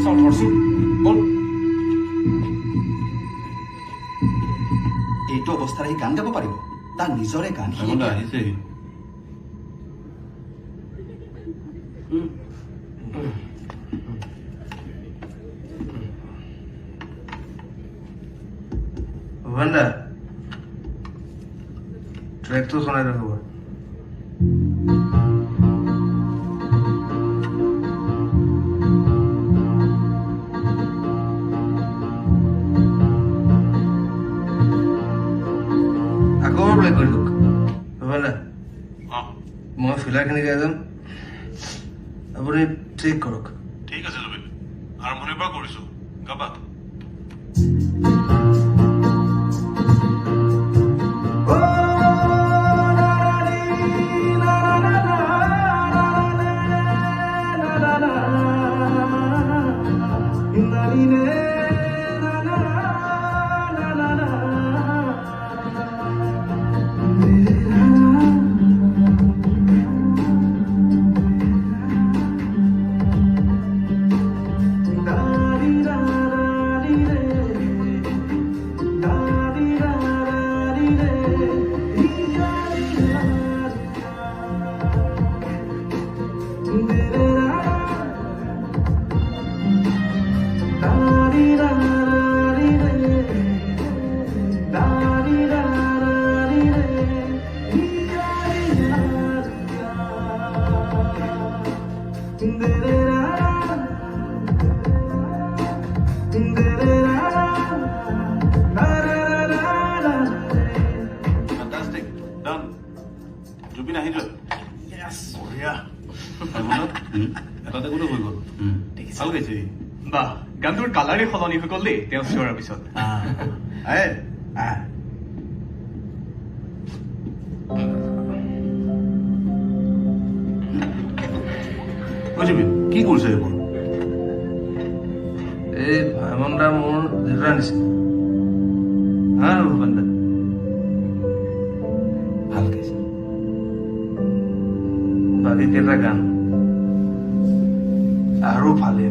চাওঁ ধৰচোন বল এইটো অৱস্থাৰে সি গান গাব পাৰিব তাৰ নিজৰে গান আহিছেহি ভূপেনদা ট্ৰেকটো শুনাই ৰাখিব আকৌ প্লে কৰি দিয়ক ভূপেনদা মই ফিলাৰখিনি গাই যাম আপুনি ট্ৰেক কৰক ঠিক আছে জুবিন আৰম্ভণিৰ পৰা কৰিছো গাবা Fantastic. Done. জুবিন আহি যোৱা বঢ়িয়া এটাতে গোটেই হৈ গ'ল ভাল গাইছে বাহ গানটোৰ কালাৰে সলনি হৈ গ'ল দেই তেওঁ চিঞৰাৰ পিছত জুবিন কি কৰিছে এইবোৰ এই ভাইমন দা মোৰ দেউতা নিচিনা হা ভূপেন দা ভাল গাইছে বাকী কেইটা গান আৰু ভালে